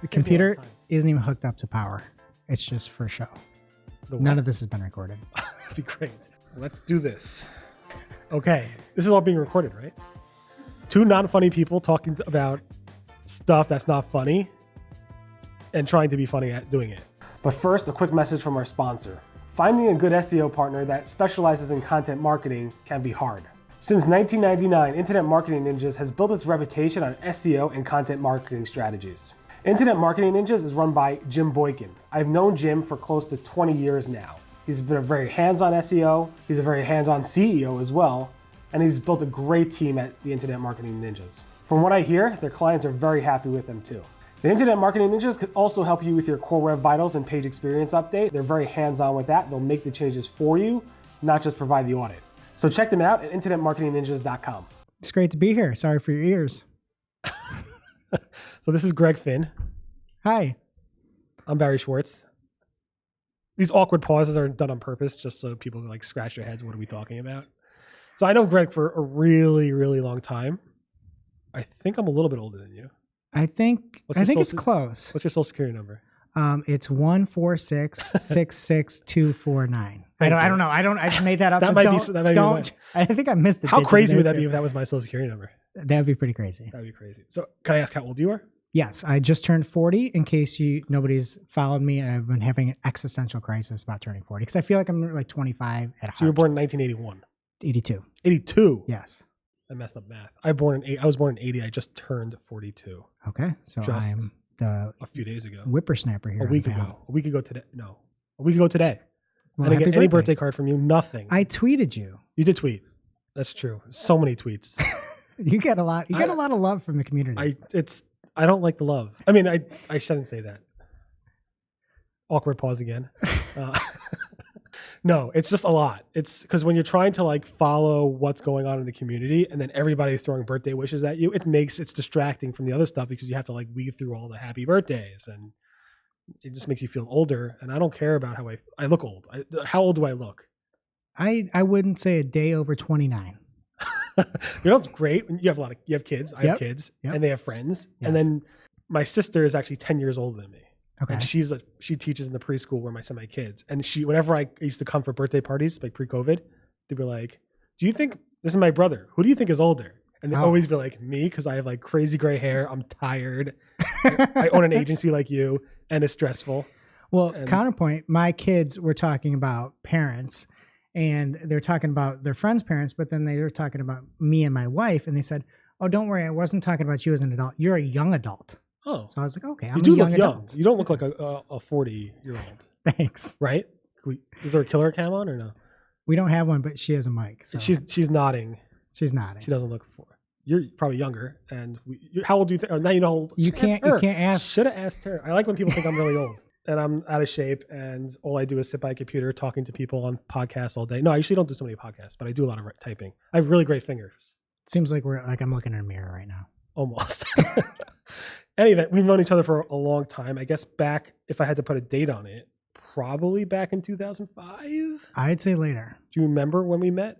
The computer isn't even hooked up to power. It's just for show. None of this has been recorded. That'd be great. Let's do this. Okay. This is all being recorded, right? Two non-funny people talking about stuff that's not funny and trying to be funny at doing it. But first, a quick message from our sponsor. Finding a good SEO partner that specializes in content marketing can be hard. Since 1999, Internet Marketing Ninjas has built its reputation on SEO and content marketing strategies. Internet Marketing Ninjas is run by Jim Boykin. I've known Jim for close to 20 years now. He's been a very hands-on SEO, he's a very hands-on CEO as well, and he's built a great team at the Internet Marketing Ninjas. From what I hear, their clients are very happy with them too. The Internet Marketing Ninjas could also help you with your core web vitals and page experience update. They're very hands-on with that. They'll make the changes for you, not just provide the audit. So check them out at internetmarketingninjas.com. It's great to be here. Sorry for your ears. So this is Greg Finn. Hi. I'm Barry Schwartz. These awkward pauses are done on purpose just so people can like scratch their heads. What are we talking about? So I know Greg for a really, really long time. I think I'm a little bit older than you. I think it's close. What's your social security number? It's 146-66249. I don't know. I just made that up. That so might don't. be. I think I missed it. How crazy would that be if that was my social security number? That would be pretty crazy. That would be crazy. So can I ask how old you are? Yes, I just turned 40. In case nobody's followed me, I've been having an existential crisis about turning 40 because I feel like I'm like 25 at heart. So you were born in 1981. 82. 82. Yes. I messed up math. I was born in 80. I just turned 42. Okay, so I'm a few days ago. Whippersnapper here. A week ago today. No, a week ago today. Well, I didn't get any birthday card from you. Nothing. I tweeted you. You did tweet. That's true. So many tweets. You get a lot. You get a lot of love from the community. I don't like the love. I mean, I shouldn't say that. Awkward pause again. No, it's just a lot. It's because when you're trying to like follow what's going on in the community and then everybody's throwing birthday wishes at you, it's distracting from the other stuff because you have to like weave through all the happy birthdays and it just makes you feel older. And I don't care about how I look old. How old do I look? I wouldn't say a day over 29. You know what's great? You have kids. I have kids and they have friends. Yes. And then my sister is actually 10 years older than me. Okay. And she teaches in the preschool where I send my kids. And whenever I used to come for birthday parties, like pre-COVID, they'd be like, "Do you think this is my brother? Who do you think is older?" And they'd always be like, "Me," because I have like crazy gray hair. I'm tired. I own an agency like you, and it's stressful. Well, counterpoint, my kids were talking about parents, and they're talking about their friends' parents, but then they were talking about me and my wife, and they said, "Oh, don't worry, I wasn't talking about you as an adult. You're a young adult." Oh, so I was like, okay, you do look young. You don't look like a 40-year-old. Thanks. Right? Is there a killer cam on or no? We don't have one, but she has a mic. So. She's nodding. She's nodding. She doesn't look for. You're probably younger. And how old do you think? Now you know how old. You can't ask. Should have asked her. I like when people think I'm really old and I'm out of shape and all I do is sit by a computer talking to people on podcasts all day. No, I usually don't do so many podcasts, but I do a lot of typing. I have really great fingers. It seems like I'm looking in a mirror right now. Almost. Anyway, we've known each other for a long time. I guess back, if I had to put a date on it, probably back in 2005. I'd say later. Do you remember when we met?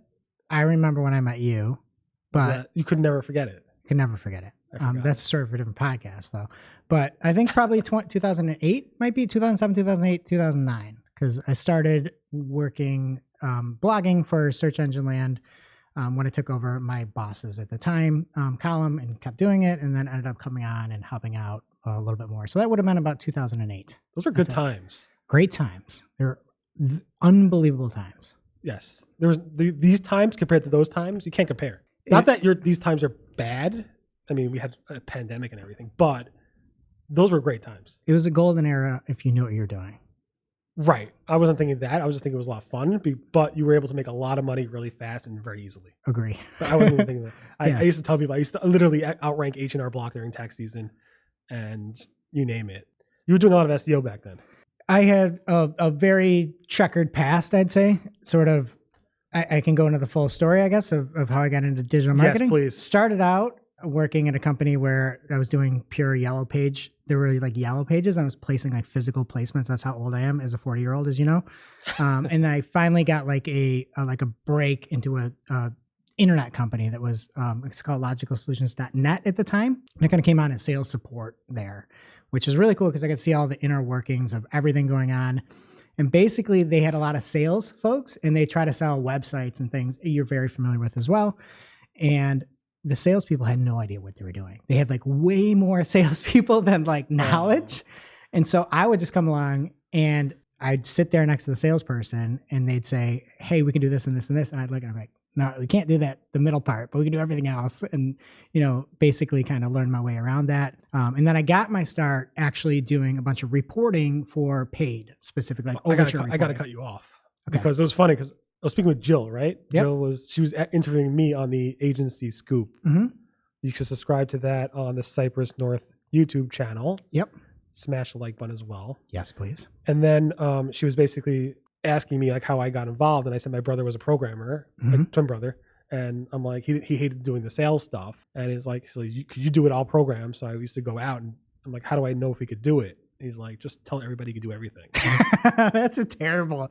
I remember when I met you, but you could never forget it. Could never forget it. That's a story for a different podcast, though. But I think probably 2008 might be 2007, 2008, 2009, because I started working blogging for Search Engine Land. When I took over my bosses at the time column and kept doing it, and then ended up coming on and helping out a little bit more. So that would have been about 2008. Those were good times. Great times. They're unbelievable times. Yes. There was these times compared to those times, you can't compare. Not that these times are bad. I mean, we had a pandemic and everything, but those were great times. It was a golden era if you knew what you were doing. Right. I wasn't thinking that. I was just thinking it was a lot of fun, but you were able to make a lot of money really fast and very easily. Agree. But I wasn't even thinking that. I used to tell people, I used to literally outrank H&R Block during tax season and you name it. You were doing a lot of SEO back then. I had a very checkered past, I'd say. Sort of, I can go into the full story, I guess, of how I got into digital marketing. Yes, please. Started out working at a company where I was doing pure yellow page. There were like yellow pages. And I was placing like physical placements. That's how old I am as a 40-year-old, as you know. And I finally got like a break into a internet company that was, it's called logicalsolutions.net at the time. And I kind of came on as sales support there, which is really cool because I could see all the inner workings of everything going on. And basically, they had a lot of sales folks, and they try to sell websites and things you're very familiar with as well. And the salespeople had no idea what they were doing. They had like way more salespeople than like knowledge. And so I would just come along and I'd sit there next to the salesperson and they'd say, hey, we can do this and this and this. And I'd look and I'm like, no, we can't do that, the middle part, but we can do everything else. And, you know, basically kind of learn my way around that. And then I got my start actually doing a bunch of reporting for paid, specifically. Like I got to cut you off because it was funny because I was speaking with Jill, right? Yep. She was interviewing me on the agency Scoop. Mm-hmm. You can subscribe to that on the Cypress North YouTube channel. Yep. Smash the like button as well. Yes, please. And then she was basically asking me like how I got involved. And I said my brother was a programmer, like twin brother. And I'm like, he hated doing the sales stuff. And he's like, so could you do it all program? So I used to go out and I'm like, how do I know if we could do it? He's like, just tell everybody you can do everything. That's a terrible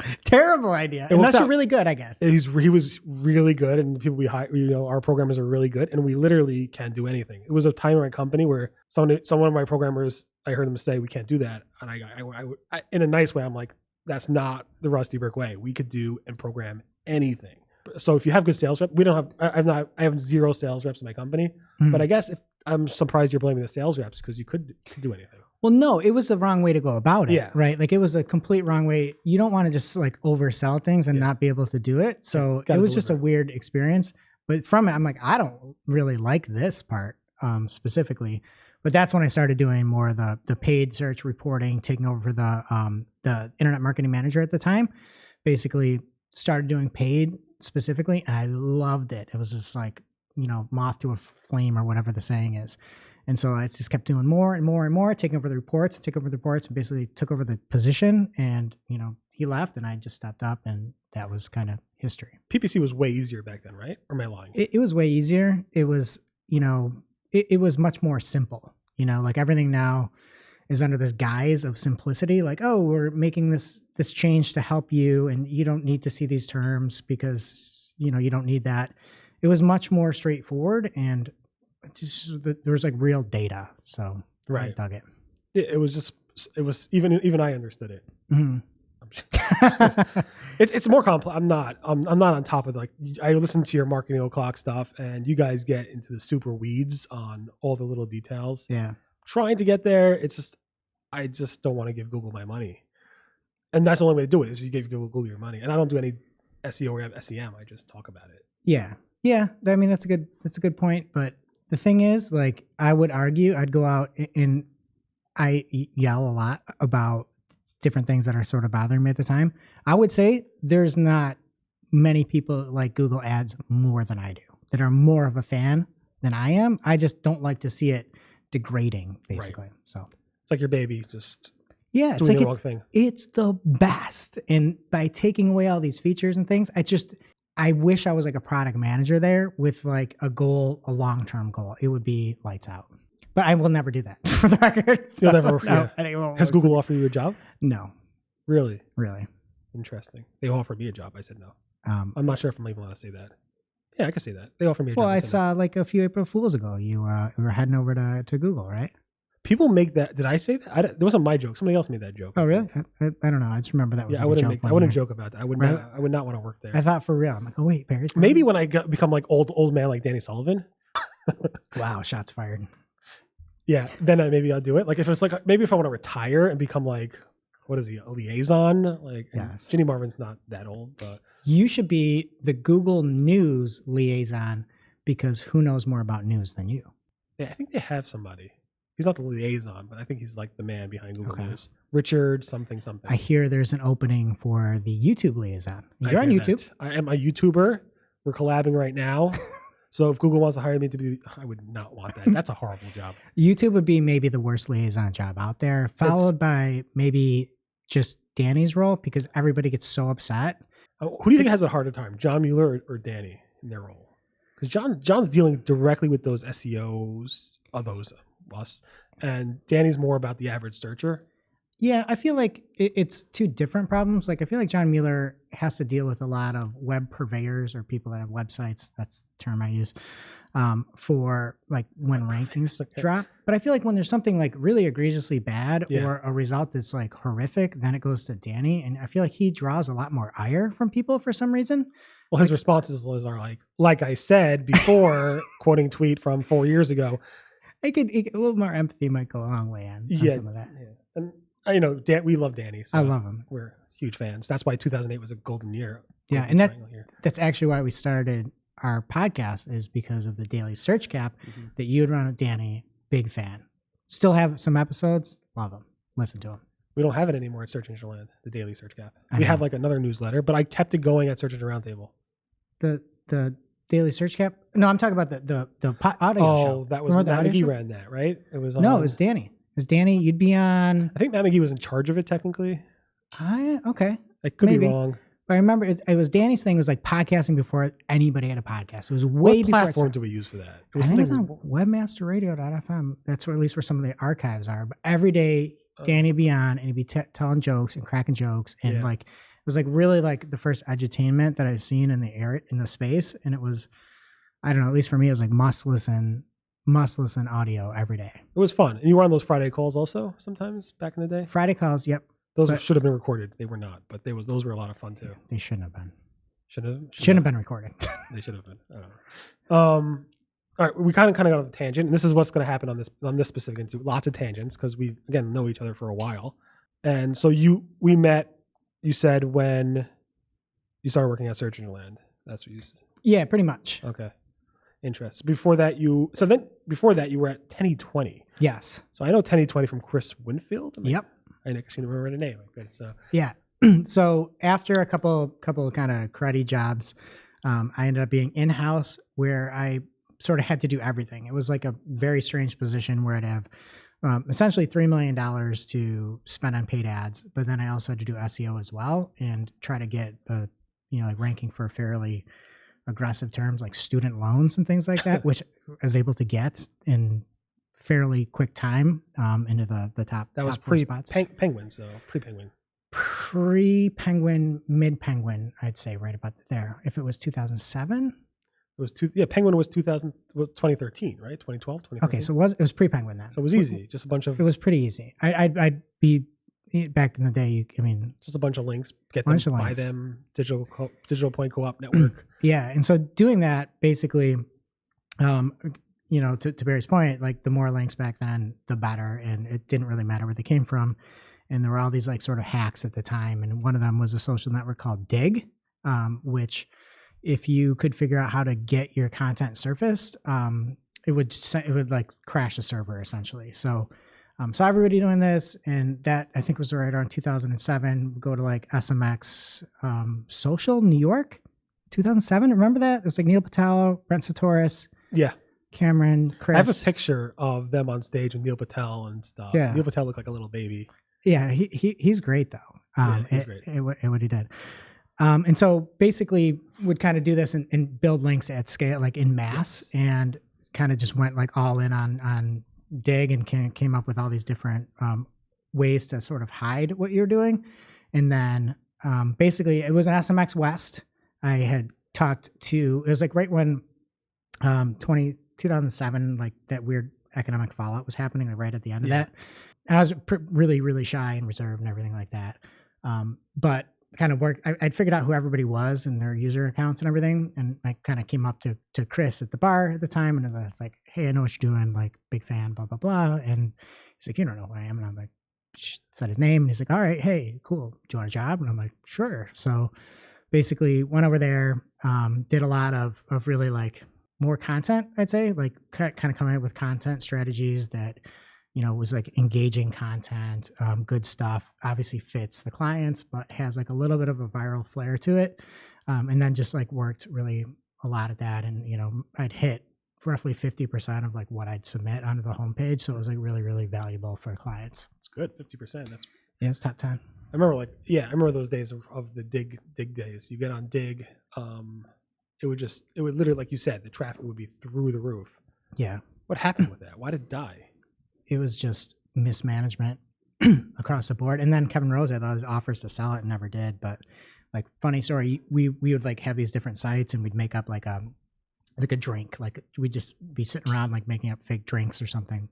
idea. Unless you're really good, I guess. He was really good, and the people we hire, you know, our programmers are really good, and we literally can do anything. It was a time in my company where some of my programmers, I heard them say, we can't do that. And I in a nice way, I'm like, that's not the Rusty Brick way. We could do and program anything. So if you have good sales reps, I have 0 sales reps in my company, but I guess I'm surprised you're blaming the sales reps because you could do anything. Well, no, it was the wrong way to go about it, yeah. Right? Like it was a complete wrong way. You don't want to just like oversell things and not be able to do it. So it was just a weird experience. But from it, I'm like, I don't really like this part specifically. But that's when I started doing more of the paid search reporting, taking over for the internet marketing manager at the time. Basically started doing paid specifically, and I loved it. It was just like, you know, moth to a flame or whatever the saying is. And so I just kept doing more and more and more, taking over the reports, and basically took over the position. And, you know, he left and I just stepped up, and that was kind of history. PPC was way easier back then, right? Or am I lying? It was way easier. It was, you know, it was much more simple, you know, like everything now is under this guise of simplicity. Like, oh, we're making this change to help you, and you don't need to see these terms because, you know, you don't need that. It was much more straightforward, and there was like real data. So I dug it. It was even I understood it. Mm-hmm. It's more complex. I'm not on top of like, I listen to your marketing o'clock stuff, and you guys get into the super weeds on all the little details. Yeah. Trying to get there. I just don't want to give Google my money. And that's the only way to do it is you give Google your money. And I don't do any SEO or SEM. I just talk about it. Yeah. Yeah. I mean, that's a good point. But the thing is, like, I would argue, I'd go out and I yell a lot about different things that are sort of bothering me at the time. I would say there's not many people like Google Ads more than I do that are more of a fan than I am. I just don't like to see it degrading, basically. Right. So it's like your baby just doing it's like the wrong thing. It's the best. And by taking away all these features and things, I wish I was like a product manager there with like a goal, a long-term goal. It would be lights out. But I will never do that for the record. So, you'll never. Has Google offered you a job? No. Really? Really. Interesting. They offered me a job. I said no. I'm not sure if I'm even allowed to say that. Yeah, I can say that. They offered me a job. Well, I saw like a few April Fools ago. You were heading over to Google, right? People make that. Did I say that? That wasn't my joke. Somebody else made that joke. Oh, really? I don't know. I just remember that was. Yeah, like I wouldn't joke about that. I would not want to work there. I thought for real. I'm like, oh wait, Barry's. Maybe when I become like old man like Danny Sullivan. Wow, shots fired. Yeah, then maybe I'll do it. Like if it's like maybe if I want to retire and become like, what is he, a liaison? Like, yes. Ginny Marvin's not that old, but you should be the Google News liaison because who knows more about news than you? Yeah, I think they have somebody. He's not the liaison, but I think he's like the man behind Google News. Richard something. I hear there's an opening for the YouTube liaison. You're on YouTube. That. I am a YouTuber. We're collabing right now. So if Google wants to hire me to be, I would not want that. That's a horrible job. YouTube would be maybe the worst liaison job out there, followed by maybe just Danny's role because everybody gets so upset. Who do you think has a harder time, John Mueller or Danny in their role? Because John's dealing directly with those SEOs, those us, and Danny's more about the average searcher. Yeah, I feel like it's two different problems. Like I feel like John Mueller has to deal with a lot of web purveyors or people that have websites. That's the term I use. for like when rankings drop. But I feel like when there's something like really egregiously bad or a result that's like horrific, then it goes to Danny. And I feel like he draws a lot more ire from people for some reason. Well, his responses are like I said before, quoting tweet from 4 years ago. A little more empathy might go a long way on some of that. Yeah. And we love Danny. So I love him. We're huge fans. That's why 2008 was a golden year. And that's actually why we started our podcast, is because of the daily search cap that you would run with Danny. Big fan. Still have some episodes. Love them. Listen to them. We don't have it anymore at Search Engine Land, the daily search cap. We have like another newsletter, but I kept it going at Search Engine Roundtable. The daily search cap? No, I'm talking about the audio show. Oh, that was Matt McGee ran that, right? It was no, it was Danny. It was Danny. You'd be on. I think Matt McGee was in charge of it technically. Okay. I could be wrong. But I remember it was Danny's thing. It was like podcasting before anybody had a podcast. It was way before. What platform do we use for that? I think it was on webmasterradio.fm. That's where at least where some of the archives are. But every day Danny would be on and he'd be telling jokes and cracking jokes and like it was like really like the first edutainment that I've seen in the space. And it was, I don't know, at least for me, it was like must listen audio every day. It was fun. And you were on those Friday calls also sometimes back in the day? Friday calls, yep. Those should have been recorded. They were not, but those were a lot of fun too. They shouldn't have been. Shouldn't have been recorded. They should have been. I don't know. All right, we kind of got on a tangent, and this is what's going to happen on this specific interview. Lots of tangents because we again know each other for a while, and so we met. You said when you started working at Search Engine Land. That's what you said. Yeah, pretty much. Okay, interesting. Before that, you were at 1020. Yes. So I know 1020 from Chris Winfield. Yep. I can't remember the name. Okay, so yeah. So after a couple kind of cruddy jobs, I ended up being in-house where I sort of had to do everything. It was like a very strange position where I'd have essentially $3 million to spend on paid ads, but then I also had to do SEO as well and try to get the, like ranking for fairly aggressive terms like student loans and things like that, which I was able to get in fairly quick time into the top. That was pre-Penguin, so pre-Penguin. Pre-Penguin, mid-Penguin, I'd say right about there. If it was 2007? It was Penguin was 2013, right? 2012, 2013. Okay, so it was pre-Penguin then. So it was easy, just a bunch of. It was pretty easy. I'd be back in the day. Just a bunch of links, buy them, digital point co-op network. Yeah, and so doing that basically, to Barry's point, like the more links back then, the better, and it didn't really matter where they came from. And there were all these like sort of hacks at the time, and one of them was a social network called Dig, which if you could figure out how to get your content surfaced, it would like crash a server essentially. So saw everybody doing this, and that I think was right around 2007. Go to like SMX Social New York, 2007. Remember that? It was like Neil Patel, Brent Satoris, Cameron, Chris. I have a picture of them on stage with Neil Patel and stuff. Yeah, Neil Patel looked like a little baby. Yeah, he's great though. He's great. At what he did. And so basically would kind of do this and build links at scale, like in mass, and kind of just went like all in on Dig and came up with all these different ways to sort of hide what you're doing. And then basically it was an SMX West. I had talked to, it was like right when 2007, like that weird economic fallout was happening, like right at the end of that. And I was really, really shy and reserved and everything like that. But kind of worked. I'd figured out who everybody was and their user accounts and everything. And I kind of came up to Chris at the bar at the time. And I was like, hey, I know what you're doing. Like, big fan, blah, blah, blah. And he's like, you don't know who I am. And I'm like, said his name. And he's like, all right, hey, cool. Do you want a job? And I'm like, sure. So basically went over there, did a lot of really like more content, I'd say, like kind of coming up with content strategies that, was like engaging content, good stuff, obviously fits the clients, but has like a little bit of a viral flair to it. And then just like worked really a lot at that. And, I'd hit roughly 50% of like what I'd submit onto the homepage. So it was like really, really valuable for clients. It's good. 50%. It's top 10. I remember those days of the dig days. You get on Dig. It would literally, like you said, the traffic would be through the roof. Yeah. What happened with that? Why did it die? It was just mismanagement across the board. And then Kevin Rose had all these offers to sell it and never did. But like funny story, we would like have these different sites and we'd make up like a like a drink. Like we'd just be sitting around like making up fake drinks or something.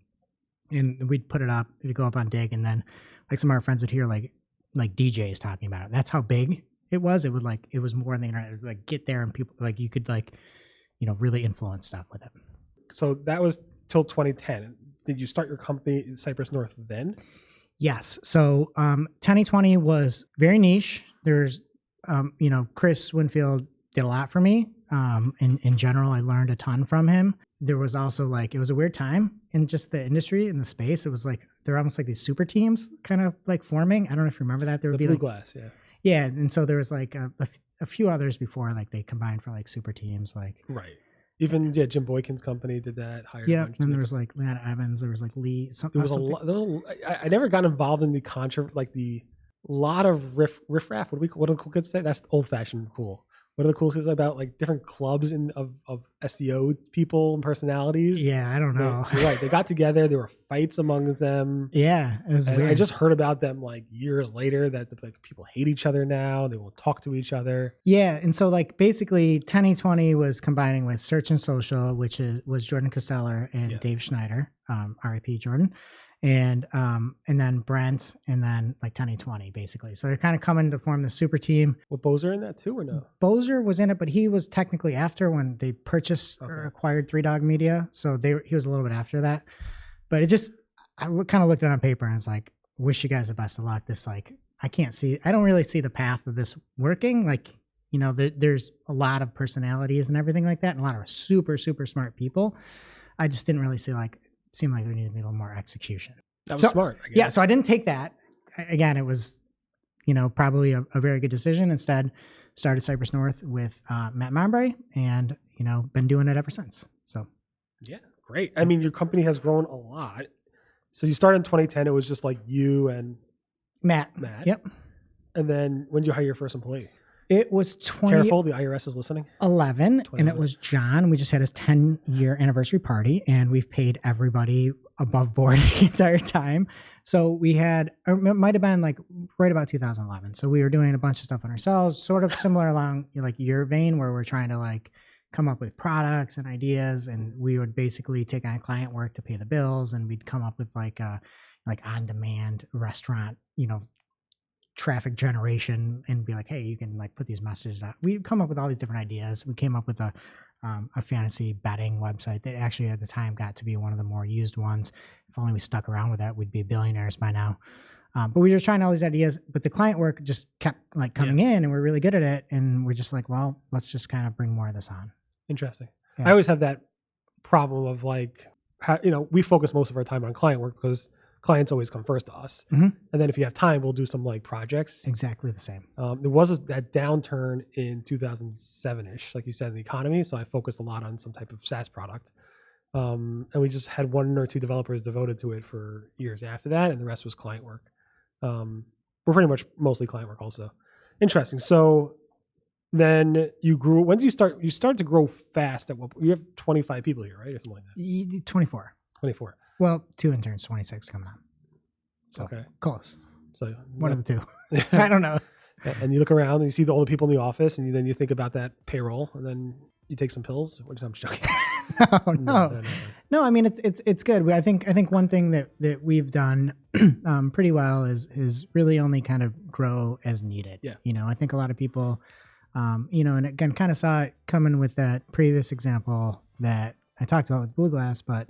And we'd put it up, it'd go up on Dig, and then like some of our friends would hear like DJs talking about it. That's how big it was. It was more on the internet. It would like get there and people like you could like, you know, really influence stuff with it. So that was till 2010. Did you start your company Cypress North then? Yes. So 2020 was very niche. There's you know, Chris Winfield did a lot for me. In general, I learned a ton from him. There was also like, it was a weird time in just the industry, in the space. It was like, they're almost like these super teams kind of like forming. I don't know if you remember that. There would be Blue like Glass, yeah. Yeah. And so there was like a few others before, like they combined for like super teams, like. Right. Even Jim Boykin's company did that. Hired yeah. And there was like Leanna Evans. There was like Lee. There was a lot. I never got involved in the lot of riffraff. What do the cool kids say? That's old fashioned cool. What are the cool things about like different clubs of SEO people and personalities? Yeah, I don't know. You're right. They got together. There were fights among them. Yeah, it was weird. I just heard about them like years later that like people hate each other now. They won't talk to each other. Yeah, and so like basically 2020 was combining with Search and Social, which was Jordan Costello and Dave Schneider, RIP Jordan. And then Brent, and then like 1020 basically. So they're kind of coming to form the super team. Was Bozer in that too or no? Bozer was in it, but he was technically after when they purchased or acquired Three Dog Media. So he was a little bit after that. But I kind of looked at it on paper and I was like, wish you guys the best of luck. This like, I don't really see the path of this working. Like, you know, there's a lot of personalities and everything like that, and a lot of super, super smart people. I just didn't really seemed like there needed to be a little more execution. That was smart, I guess. Yeah, so I didn't take that. Again, it was, you know, probably a very good decision. Instead, started Cypress North with Matt Mombre, and, you know, been doing it ever since. So, yeah, great. I mean, your company has grown a lot. So you started in 2010. It was just like you and Matt. Yep. And then when did you hire your first employee? It was Careful, the IRS is listening. 11, and it was John. We just had his 10-year anniversary party, and we've paid everybody above board the entire time. So we had, or it might have been like right about 2011. So we were doing a bunch of stuff on ourselves, sort of similar along like your vein, where we're trying to like come up with products and ideas, and we would basically take on client work to pay the bills, and we'd come up with like on-demand restaurant, you know, traffic generation, and be like, hey, you can like put these messages out. We come up with all these different ideas. We came up with a fantasy betting website that actually at the time got to be one of the more used ones. If only we stuck around with that, we'd be billionaires by now. But we were trying all these ideas, but the client work just kept like coming in, and we're really good at it. And we're just like, well, let's just kind of bring more of this on. Interesting. Yeah. I always have that problem of like, how, you know, we focus most of our time on client work because clients always come first to us. Mm-hmm. And then if you have time, we'll do some like projects. Exactly the same. There was that downturn in 2007-ish, like you said, in the economy. So I focused a lot on some type of SaaS product. And we just had one or two developers devoted to it for years after that. And the rest was client work. We're pretty much mostly client work also. Interesting. So then you grew, when did you start? You started to grow fast at what? You have 25 people here, right? Or something like that. 24. 24. Well, 2 interns, 26 coming on. So okay. Close. So one of the two. I don't know. And you look around and you see all the people in the office, and then you think about that payroll, and then you take some pills. I'm just joking. No. I mean, it's good. I think one thing that we've done pretty well is really only kind of grow as needed. Yeah. You know, I think a lot of people, you know, and again, kind of saw it coming with that previous example that I talked about with Blue Glass, but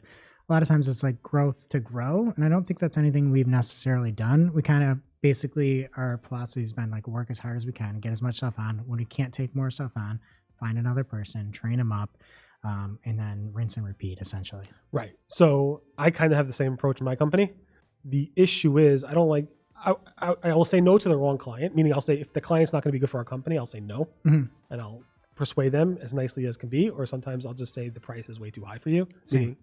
a lot of times it's like growth to grow. And I don't think that's anything we've necessarily done. We kind of basically, our philosophy has been like work as hard as we can, get as much stuff on. When we can't take more stuff on, find another person, train them up, and then rinse and repeat essentially. Right. So I kind of have the same approach in my company. The issue is I don't like, I will say no to the wrong client, meaning I'll say if the client's not going to be good for our company, I'll say no. Mm-hmm. And I'll persuade them as nicely as can be. Or sometimes I'll just say the price is way too high for you. Meaning,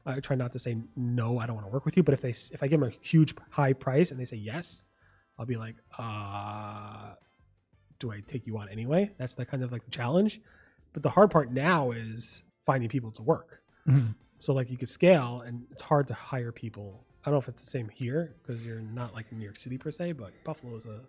I try not to say no, I don't want to work with you. But if I give them a huge high price and they say yes, I'll be like, do I take you on anyway? That's the kind of like the challenge. But the hard part now is finding people to work. Mm-hmm. So like you could scale, and it's hard to hire people. I don't know if it's the same here because you're not like in New York City per se, but Buffalo is a...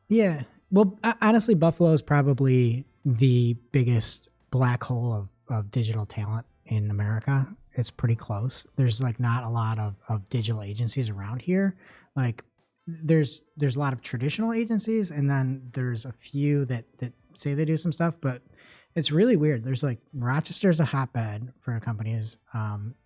Yeah. Well, honestly, Buffalo is probably the biggest black hole of of digital talent in America. It's pretty close. There's like not a lot of digital agencies around here. Like there's a lot of traditional agencies, and then there's a few that say they do some stuff, but it's really weird. There's like Rochester's a hotbed for companies.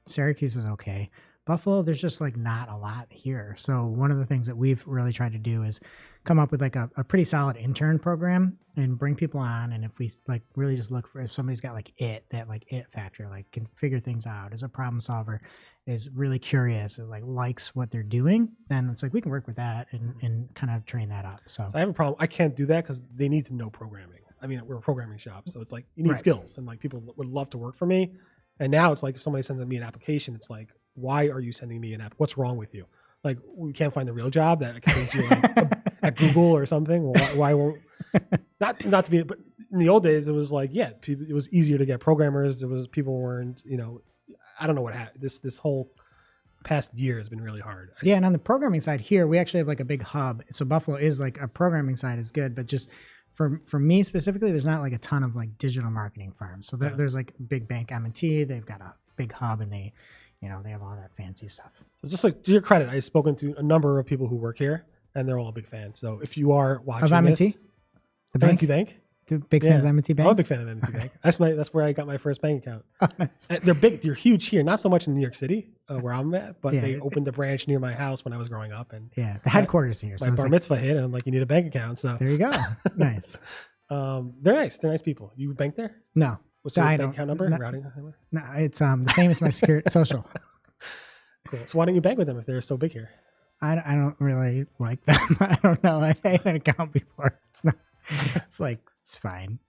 Syracuse is okay. Buffalo, there's just like not a lot here. So one of the things that we've really tried to do is come up with like a pretty solid intern program and bring people on. And if we like really just look for, if somebody's got like that like it factor, like can figure things out, is a problem solver, is really curious, and like likes what they're doing, then it's like we can work with that and kind of train that up. So I have a problem. I can't do that because they need to know programming. I mean, we're a programming shop, so it's like you need skills, and like people would love to work for me. And now it's like if somebody sends me an application, it's like, why are you sending me an app? What's wrong with you? Like we can't find a real job that can place you like, at Google or something. Well, why won't? Not to be, but in the old days it was like, yeah, it was easier to get programmers. There was people weren't, I don't know what happened. This whole past year has been really hard. Yeah, and on the programming side here, we actually have like a big hub. So Buffalo is like a programming side is good, but just for me specifically, there's not like a ton of like digital marketing firms. So there's like big bank M&T. They've got a big hub, and they have all that fancy stuff. So just like to your credit, I've spoken to a number of people who work here, and they're all big fans. So if you are watching of M&T, the M&T Bank, big fans of M&T Bank. I'm a big fan of M&T Bank. That's where I got my first bank account. Oh, nice. They're big. They're huge here. Not so much in New York City where I'm at, but they opened a branch near my house when I was growing up. And the headquarters here. My bar mitzvah hit, and I'm like, you need a bank account. So there you go. Nice. They're nice. They're nice people. You bank there? No. What's your bank account number? Routing number? No, it's the same as my security social. Cool. So why don't you bank with them if they're so big here? I don't really like them. I don't know. I had an account before. It's not. It's like it's fine.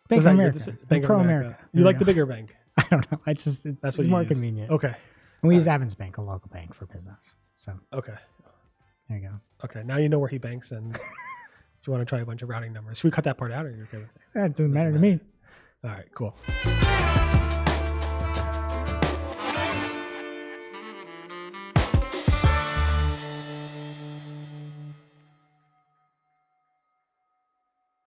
Bank of America. Bank of America. You like the bigger bank? I don't know. It's more convenient. Okay. And we use Evans Bank, a local bank for business. So okay. There you go. Okay. Now you know where he banks, and if you want to try a bunch of routing numbers, should we cut that part out, or are you okay with it? That doesn't matter to me. All right. Cool.